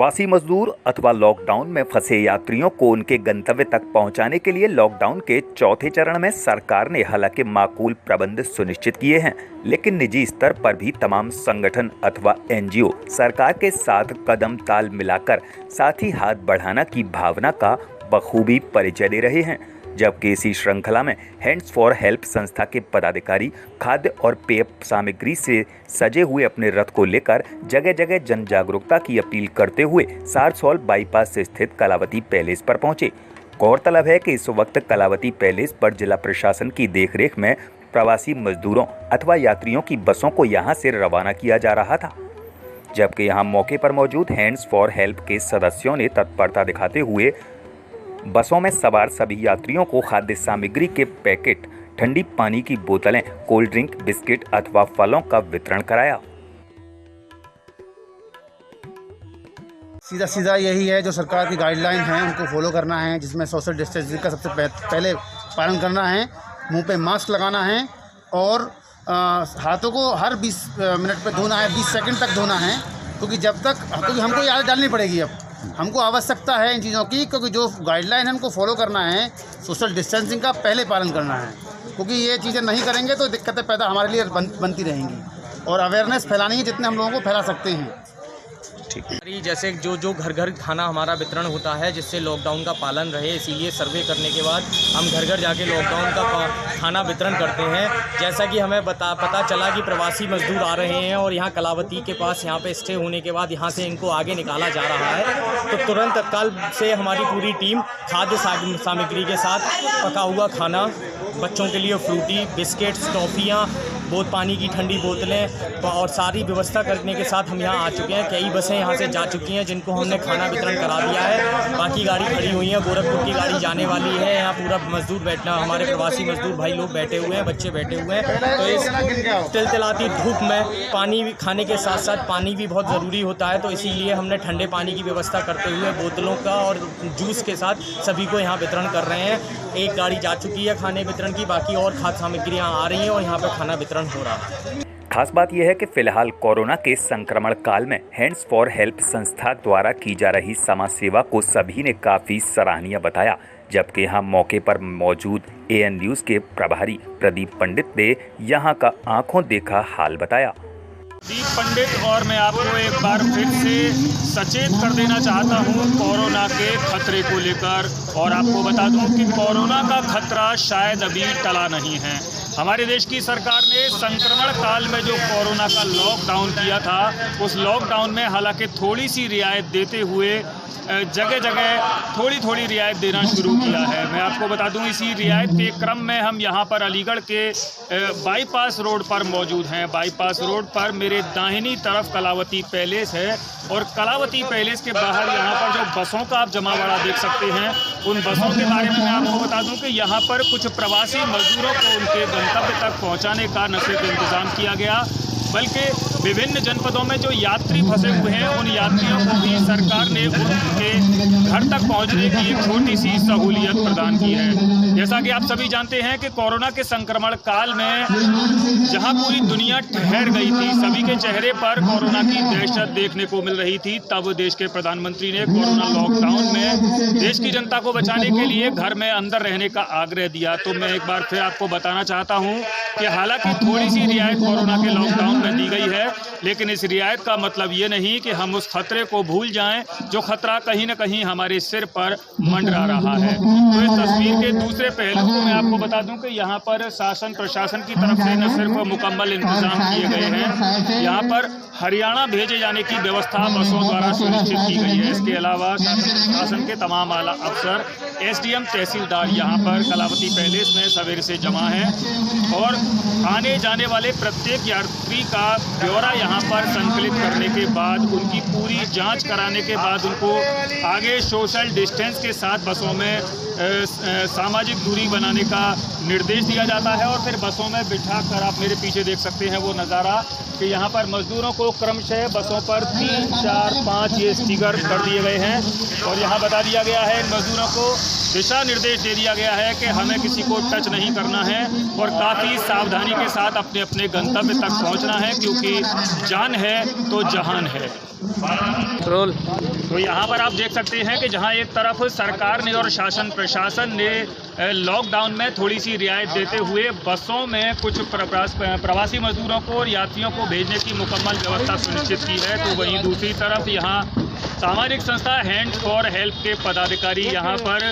प्रवासी मजदूर अथवा लॉकडाउन में फंसे यात्रियों को उनके गंतव्य तक पहुंचाने के लिए लॉकडाउन के चौथे चरण में सरकार ने हालांकि माकूल प्रबंध सुनिश्चित किए हैं, लेकिन निजी स्तर पर भी तमाम संगठन अथवा एनजीओ सरकार के साथ कदम ताल मिलाकर साथ ही हाथ बढ़ाना की भावना का बखूबी परिचय दे रहे हैं। जबकि इसी श्रृंखला में हैंड्स फॉर हेल्प संस्था के पदाधिकारी खाद्य और पेय सामग्री से सजे हुए अपने रथ को लेकर जगह जगह जन जागरूकता की अपील करते हुए सारसौल बाईपास से स्थित कलावती पैलेस पर पहुंचे। गौरतलब है कि इस वक्त कलावती पैलेस पर जिला प्रशासन की देखरेख में प्रवासी मजदूरों अथवा यात्रियों की बसों को यहां से रवाना किया जा रहा था, जबकि यहां मौके पर मौजूद हैंड्स फॉर हेल्प के सदस्यों ने तत्परता दिखाते हुए बसों में सवार सभी यात्रियों को खाद्य सामग्री के पैकेट, ठंडी पानी की बोतलें, कोल्ड ड्रिंक, बिस्किट अथवा फलों का वितरण कराया। सीधा यही है जो सरकार की गाइडलाइन है उनको फॉलो करना है, जिसमें सोशल डिस्टेंसिंग का सबसे पहले पालन करना है, मुंह पे मास्क लगाना है और हाथों को हर 20 मिनट पे धोना है, 20 सेकंड तक धोना है, क्योंकि हमको ये आदत डालनी पड़ेगी। अब हमको आवश्यकता है इन चीज़ों की, क्योंकि जो गाइडलाइन है हमको फॉलो करना है, सोशल डिस्टेंसिंग का पहले पालन करना है, क्योंकि ये चीज़ें नहीं करेंगे तो दिक्कतें पैदा हमारे लिए बनती रहेंगी और अवेयरनेस फैलानी है जितने हम लोगों को फैला सकते हैं। जैसे जो घर घर खाना हमारा वितरण होता है जिससे लॉकडाउन का पालन रहे, इसीलिए सर्वे करने के बाद हम घर घर जाके लॉकडाउन का खाना वितरण करते हैं। जैसा कि हमें पता चला कि प्रवासी मजदूर आ रहे हैं और यहाँ कलावती के पास यहाँ पे स्टे होने के बाद यहाँ से इनको आगे निकाला जा रहा है, तो तुरंत तत्काल से हमारी पूरी टीम खाद्य सामग्री के साथ पका हुआ खाना, बच्चों के लिए फ्रूटी, बिस्किट्स, टॉफ़ियाँ, बहुत पानी की ठंडी बोतलें और सारी व्यवस्था करने के साथ हम यहाँ आ चुके हैं। कई बसें यहाँ से जा चुकी हैं जिनको हमने खाना वितरण करा दिया है। बाकी गाड़ी खड़ी हुई है, गोरखपुर की गाड़ी जाने वाली है। यहाँ पूरा मजदूर बैठना, हमारे प्रवासी मजदूर भाई लोग बैठे हुए हैं, बच्चे बैठे हुए हैं। तो इस तिलतिलाती धूप में पानी भी खाने के साथ साथ पानी भी बहुत ज़रूरी होता है, तो इसीलिए हमने ठंडे पानी की व्यवस्था करते हुए बोतलों का और जूस के साथ सभी को यहाँ वितरण कर रहे हैं। एक गाड़ी जा चुकी है खाने वितरण की, बाकी और खाद्य सामग्रियाँ आ रही हैं और यहाँ पर खाना वितरण हो रहा है। खास बात यह है कि फिलहाल कोरोना के संक्रमण काल में हैंड्स फॉर हेल्प संस्था द्वारा की जा रही समाज सेवा को सभी ने काफी सराहनीय बताया। जबकि यहाँ मौके पर मौजूद AN न्यूज़ के प्रभारी प्रदीप पंडित ने यहाँ का आंखों देखा हाल बताया। प्रदीप पंडित और मैं आपको एक बार फिर से सचेत कर देना चाहता हूँ कोरोना के खतरे को लेकर, और आपको बता दूँ कि कोरोना का खतरा शायद अभी टला नहीं है। हमारे देश की सरकार ने संक्रमण काल में जो कोरोना का लॉकडाउन किया था, उस लॉकडाउन में हालांकि थोड़ी सी रियायत देते हुए जगह जगह थोड़ी रियायत देना शुरू किया है। मैं आपको बता दूं, इसी रियायत के क्रम में हम यहां पर अलीगढ़ के बाईपास रोड पर मौजूद हैं। बाईपास रोड पर मेरे दाहिनी तरफ कलावती पैलेस है और कलावती पैलेस के बाहर यहां पर जो बसों का आप जमावड़ा देख सकते हैं, उन बसों के बारे में मैं आपको बता दूं कि यहां पर कुछ प्रवासी मजदूरों को उनके गंतव्य तक पहुंचाने का न सिर्फ इंतज़ाम किया गया, बल्कि विभिन्न जनपदों में जो यात्री फंसे हुए हैं उन यात्रियों को भी सरकार ने उनके घर तक पहुंचने की एक छोटी सी सहूलियत प्रदान की है। जैसा कि आप सभी जानते हैं कि कोरोना के संक्रमण काल में जहां पूरी दुनिया ठहर गई थी, सभी के चेहरे पर कोरोना की दहशत देखने को मिल रही थी, तब देश के प्रधानमंत्री ने कोरोना लॉकडाउन में देश की जनता को बचाने के लिए घर में अंदर रहने का आग्रह दिया। तो मैं एक बार फिर आपको बताना चाहता हूँ कि हालांकि थोड़ी सी रियायत कोरोना के लॉकडाउन में दी गई है, लेकिन इस रियायत का मतलब ये नहीं कि हम उस खतरे को भूल जाएं जो खतरा कहीं न कहीं हमारे सिर पर मंडरा रहा है। तो इस तस्वीर के दूसरे पहलू को मैं आपको बता दूं कि यहाँ पर शासन प्रशासन की तरफ से न सिर्फ मुकम्मल इंतजाम किए गए हैं, यहाँ पर हरियाणा भेजे जाने की व्यवस्था बसों द्वारा सुनिश्चित की गई है। इसके अलावा शासन के तमाम आला अफसर, SDM, तहसीलदार यहाँ पर कलावती पैलेस में सवेरे से जमा हैं और आने जाने वाले प्रत्येक यात्री का ब्यौरा यहाँ पर संकलित करने के बाद, उनकी पूरी जांच कराने के बाद उनको आगे सोशल डिस्टेंस के साथ बसों में सामाजिक दूरी बनाने का निर्देश दिया जाता है। और फिर बसों में बिठाकर आप मेरे पीछे देख सकते हैं वो नज़ारा कि यहाँ पर मज़दूरों को क्रमशः बसों पर 3, 4, 5 ये स्टिकर कर दिए गए हैं और यहाँ बता दिया गया है इन मज़दूरों को दिशा निर्देश दे दिया गया है कि हमें किसी को टच नहीं करना है और काफ़ी सावधानी के साथ अपने अपने गंतव्य तक पहुँचना है, क्योंकि जान है तो जहान है। तो यहाँ पर आप देख सकते हैं कि जहाँ एक तरफ सरकार ने और शासन प्रशासन ने लॉकडाउन में थोड़ी सी रियायत देते हुए बसों में कुछ प्रवासी मजदूरों को और यात्रियों को भेजने की मुकम्मल व्यवस्था सुनिश्चित की है, तो वहीं दूसरी तरफ यहाँ सामाजिक संस्था हैंड्स फॉर हेल्प के पदाधिकारी यहाँ पर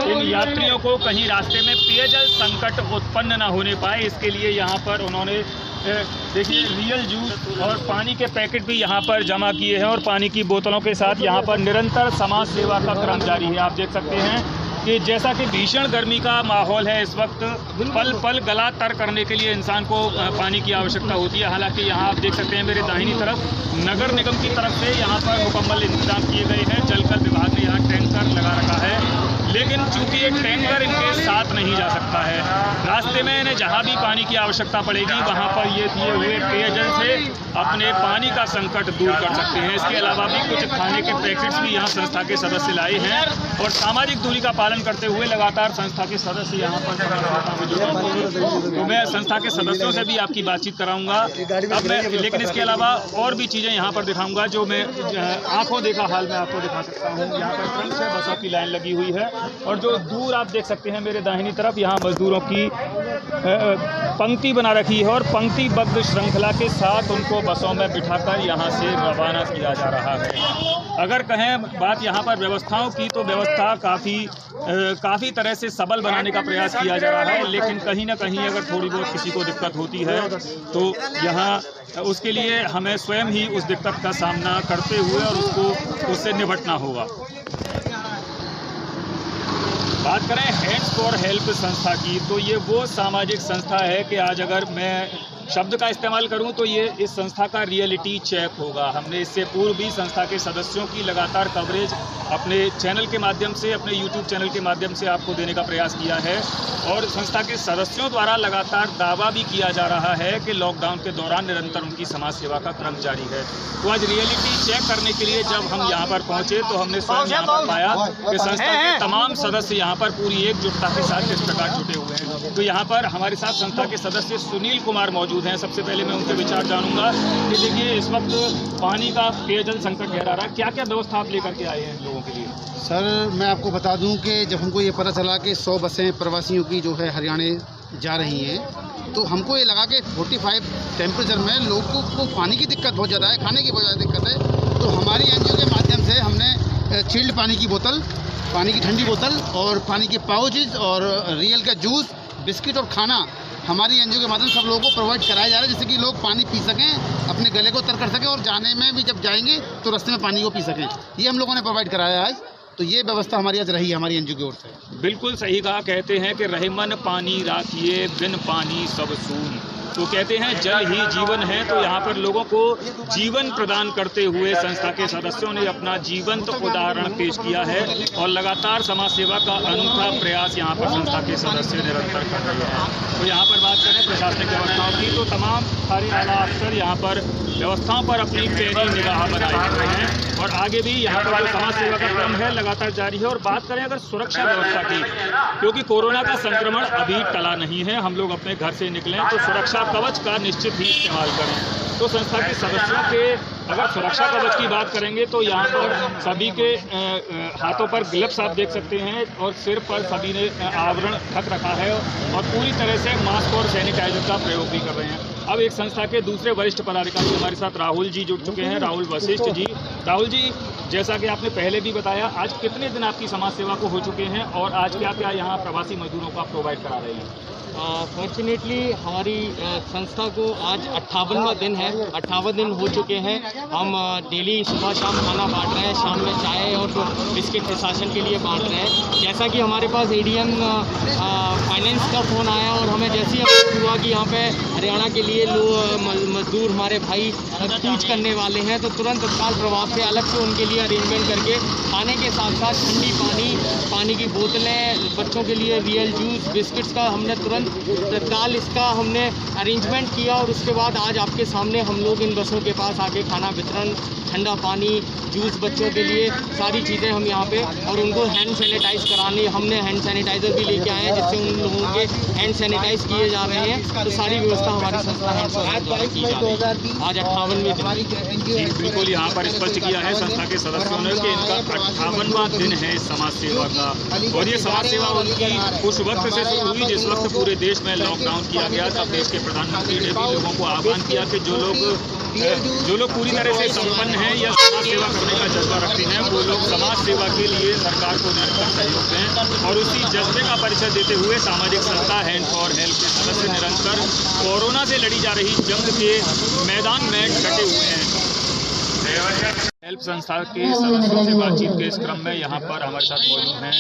इन यात्रियों को कहीं रास्ते में पेयजल संकट उत्पन्न न होने पाए, इसके लिए यहाँ पर उन्होंने देखिए रियल जूस और पानी के पैकेट भी यहाँ पर जमा किए हैं और पानी की बोतलों के साथ यहाँ पर निरंतर समाज सेवा का क्रम जारी है। आप देख सकते हैं कि जैसा कि भीषण गर्मी का माहौल है इस वक्त, पल पल गला तर करने के लिए इंसान को पानी की आवश्यकता होती है। हालांकि यहाँ आप देख सकते हैं मेरे दाहिनी तरफ नगर निगम की तरफ से यहाँ पर मुकम्मल इंतजाम किए गए हैं। जलकर विभाग ने यहाँ टैंकर लगा रखा है, लेकिन चूंकि ये टैंकर इनके साथ नहीं जा सकता है, रास्ते में इन्हें जहाँ भी पानी की आवश्यकता पड़ेगी वहाँ पर ये दिए हुए पेयजल से अपने पानी का संकट दूर कर सकते हैं। इसके अलावा भी कुछ खाने के पैकेट्स भी यहाँ संस्था के सदस्य लाए हैं और सामाजिक दूरी का पालन करते हुए लगातार संस्था के सदस्य यहाँ पर, तो मैं संस्था के सदस्यों से भी आपकी बातचीत कराऊंगा अब मैं, लेकिन इसके अलावा और भी चीज़ें यहाँ पर दिखाऊंगा जो मैं आंखों देखा हाल में आपको दिखा सकता हूँ। यहाँ पर 5 बसों की लाइन लगी हुई है और जो दूर आप देख सकते हैं मेरे दाहिनी तरफ यहाँ मजदूरों की पंक्ति बना रखी है और पंक्तिबद्ध श्रृंखला के साथ उनको बसों में बिठाकर यहाँ से रवाना किया जा रहा है। अगर कहें बात यहाँ पर व्यवस्थाओं की, तो व्यवस्था काफ़ी तरह से सबल बनाने का प्रयास किया जा रहा है, लेकिन कहीं ना कहीं अगर थोड़ी बहुत किसी को दिक्कत होती है तो यहाँ उसके लिए हमें स्वयं ही उस दिक्कत का सामना करते हुए और उससे निपटना होगा। बात करें हैंड्स फॉर हेल्प संस्था की, तो ये वो सामाजिक संस्था है कि आज अगर मैं शब्द का इस्तेमाल करूं तो ये इस संस्था का रियलिटी चेक होगा। हमने इससे पूर्व भी संस्था के सदस्यों की लगातार कवरेज अपने चैनल के माध्यम से, अपने यूट्यूब चैनल के माध्यम से आपको देने का प्रयास किया है और संस्था के सदस्यों द्वारा लगातार दावा भी किया जा रहा है कि लॉकडाउन के दौरान निरंतर उनकी समाज सेवा का क्रम जारी है। तो आज रियलिटी चेक करने के लिए जब हम यहाँ पर पहुँचे तो हमने स्वयं यहाँ पर पाया कि संस्था के तमाम सदस्य यहाँ पर पूरी एकजुटता के साथ किस प्रकार जुटे हुए हैं। तो यहाँ पर हमारे साथ संस्था के सदस्य सुनील कुमार मौजूद हैं। सबसे पहले मैं उनके विचार जानूंगा कि देखिए इस वक्त पानी का पेयजल संकट गहरा रहा है, क्या क्या व्यवस्था आप लेकर के आए हैं लोगों के लिए? सर मैं आपको बता दूं कि जब हमको ये पता चला कि 100 बसें प्रवासियों की जो है हरियाणा जा रही हैं, तो हमको ये लगा कि 45 टेम्परेचर में लोगों को पानी की दिक्कत बहुत ज़्यादा है, खाने की बहुत ज़्यादा दिक्कत है। तो हमारी एनजीओ के माध्यम से हमने चिल्ड पानी की बोतल, पानी की ठंडी बोतल और पानी के पाउचेज और रियल का जूस, बिस्किट और खाना हमारी एनजीओ के माध्यम से सब लोगों को प्रोवाइड कराया जा रहा है, जिससे कि लोग पानी पी सकें, अपने गले को तर कर सकें और जाने में भी जब जाएंगे तो रास्ते में पानी को पी सकें। ये हम लोगों ने प्रोवाइड कराया है आज। तो ये व्यवस्था हमारी आज रही है हमारी एनजीओ की ओर से। बिल्कुल सही कहा, कहते हैं कि रहीमन पानी राखिए, बिन पानी सब सून। तो कहते हैं जल ही जीवन है। तो यहाँ पर लोगों को जीवन प्रदान करते हुए संस्था के सदस्यों ने अपना जीवंत उदाहरण पेश किया है और लगातार समाज सेवा का अनूठा प्रयास यहाँ पर संस्था के सदस्य निरंतर कर रहे हैं। तो यहाँ पर बात करें प्रशासनिक व्यवस्थाओं की, तो तमाम सारी आला अफसर यहाँ पर व्यवस्थाओं पर अपनी पैनी निगाह बनाए हुए हैं और आगे भी यहाँ पर जो समाज सेवा का क्रम है लगातार जारी है। और बात करें अगर सुरक्षा व्यवस्था की, क्योंकि कोरोना का संक्रमण अभी टला नहीं है, हम लोग अपने घर से निकलें तो सुरक्षा कवच का निश्चित ही इस्तेमाल करें। तो संस्था के सदस्यों के अगर सुरक्षा कवच की बात करेंगे तो यहाँ पर सभी के हाथों पर ग्लव्स आप देख सकते हैं और सिर पर सभी ने आवरण ढक रखा है और पूरी तरह से मास्क और सैनिटाइजर का प्रयोग भी कर रहे हैं। अब एक संस्था के दूसरे वरिष्ठ पदाधिकारी हमारे साथ राहुल जी जुड़ चुके हैं, राहुल वशिष्ठ जी। राहुल जी, जैसा कि आपने पहले भी बताया, आज कितने दिन आपकी समाज सेवा को हो चुके हैं और आज क्या क्या यहाँ प्रवासी मजदूरों को आप प्रोवाइड करा रहे हैं? फॉर्चुनेटली हमारी संस्था को आज 58वां दिन है, 58 दिन हो चुके हैं। हम डेली सुबह शाम खाना बांट रहे हैं, शाम में चाय और बिस्किट प्रशासन के लिए बांट रहे हैं। जैसा कि हमारे पास एडीएम फाइनेंस एयरलाइंस का फ़ोन आया और हमें जैसे ही अवगत हुआ कि यहाँ पे हरियाणा के लिए मजदूर हमारे भाई कूच करने वाले हैं, तो तुरंत तत्काल प्रभाव से अलग से उनके लिए अरेंजमेंट करके खाने के साथ साथ ठंडी पानी की बोतलें, बच्चों के लिए रियल जूस, बिस्किट्स का हमने तुरंत तत्काल इसका हमने अरेंजमेंट किया। और उसके बाद आज आपके सामने हम लोग इन बसों के पास आके खाना वितरण, ठंडा पानी, जूस बच्चों के लिए सारी चीज़ें हम यहाँ पे, और उनको हैंड सैनिटाइज़ कराने हमने हैंड सैनिटाइज़र भी लेके आए हैं जिससे उन लोगों के हैंड सैनिटाइज़ किए जा रहे हैं। तो सारी व्यवस्था हमारी संस्था हैंड सैनिटाइज़र द्वारा की जा रही है। आज 58वें दिन। बिल्कुल यहाँ पर स्पष्ट किया है संस्था के सदस्यों ने कि इनका 58वां दिन है समाज सेवा का, और ये समाज सेवा उनकी उस वक्त से शुरू हुई जिस वक्त पूरे देश में लॉकडाउन किया गया। तब देश के प्रधानमंत्री ने भी लोगों को आह्वान किया कि जो लोग पूरी तरह से संपन्न हैं या समाज सेवा करने का जज्बा रखते हैं, वो लोग समाज सेवा के लिए सरकार को निरंतर सहयोग दें। और उसी जज्बे का परिचय देते हुए सामाजिक संस्था हैंड फॉर हेल्प के सदस्य निरंतर कोरोना से लड़ी जा रही जंग के मैदान में डटे हुए हैं। हेल्प संस्था के सदस्यों से बातचीत के इस क्रम में यहाँ पर हमारे साथ मौजूद हैं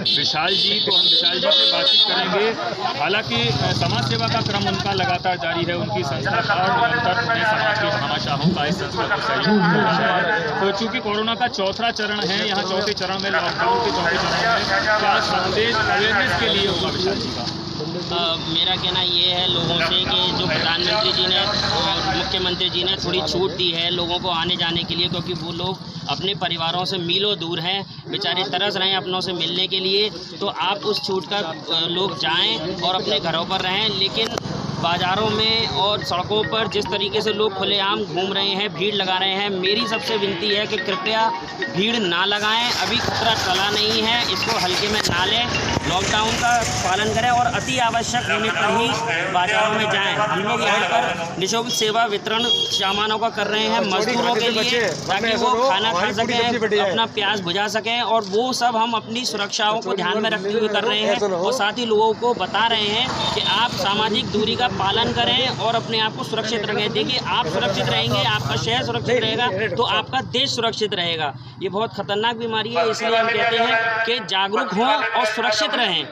विशाल जी। तो हम विशाल जी से बातचीत करेंगे। हालांकि समाज सेवा का क्रम उनका लगातार जारी है, उनकी संस्था का निरंतर उन्हें समाज के भामाशाहों का इस संस्था को सहयोग मिल रहा है। तो चूँकि कोरोना का चौथा चरण है, यहाँ चौथे चरण में लॉकडाउन के चौथे चरण में क्या संदेश अवेयरनेस के लिए होगा विशाल जी का? मेरा कहना ये है लोगों से कि जो प्रधानमंत्री जी ने और मुख्यमंत्री जी ने थोड़ी छूट दी है लोगों को आने जाने के लिए, क्योंकि वो लोग अपने परिवारों से मीलों दूर हैं, बेचारे तरस रहे हैं अपनों से मिलने के लिए। तो आप उस छूट का लोग जाएं और अपने घरों पर रहें। लेकिन बाज़ारों में और सड़कों पर जिस तरीके से लोग खुलेआम घूम रहे हैं, भीड़ लगा रहे हैं, मेरी सबसे विनती है कि कृपया भीड़ ना लगाएं। अभी खतरा टला नहीं है, इसको हल्के में ना लें, लॉकडाउन का पालन करें और अति आवश्यक होने पर ही बाज़ारों में जाएं। हम लोग यहाँ पर निःशुल्क सेवा वितरण सामानों का कर रहे हैं मजदूरों के लिए, ताकि वो खाना खा सकें, अपना प्यास बुझा सकें, और वो सब हम अपनी सुरक्षाओं को ध्यान में रखते हुए कर रहे हैं। और साथ ही लोगों को बता रहे हैं कि आप सामाजिक दूरी का पालन करें और अपने आप को सुरक्षित रखें। देखिए, आप सुरक्षित रहेंगे, आपका शहर सुरक्षित रहेगा, तो आपका देश सुरक्षित रहेगा। ये बहुत खतरनाक बीमारी है, इसलिए हम कहते हैं कि जागरूक हों और सुरक्षित रहें।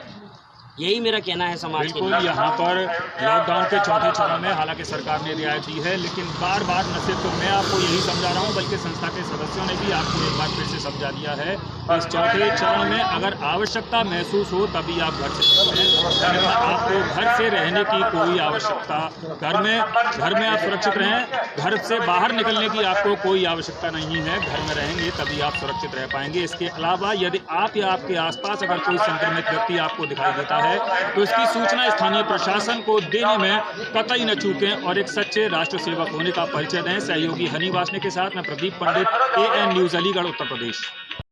यही मेरा कहना है समाज के लिए। बिल्कुल, यहाँ पर लॉकडाउन के चौथे चरण में हालांकि सरकार ने रियायत दी है, लेकिन बार बार न सिर्फ मैं आपको यही समझा रहा हूँ बल्कि संस्था के सदस्यों ने भी आपको एक बार फिर से समझा दिया है। इस चौथे चरण में अगर आवश्यकता महसूस हो तभी आप घर से निकलें, आपको घर से रहने की कोई आवश्यकता, घर में आप सुरक्षित रहें, घर से बाहर निकलने की आपको कोई आवश्यकता नहीं है। घर में रहेंगे तभी आप सुरक्षित रह पाएंगे। इसके अलावा यदि आप या आपके आसपास अगर कोई संक्रमित व्यक्ति आपको दिखाई देता है तो इसकी सूचना स्थानीय प्रशासन को देने में कतई न चूकें और एक सच्चे राष्ट्र सेवक होने का परिचय दें। सहयोगी हनी वासने के साथ मैं प्रदीप पंडित, AN न्यूज़, अलीगढ़, उत्तर प्रदेश।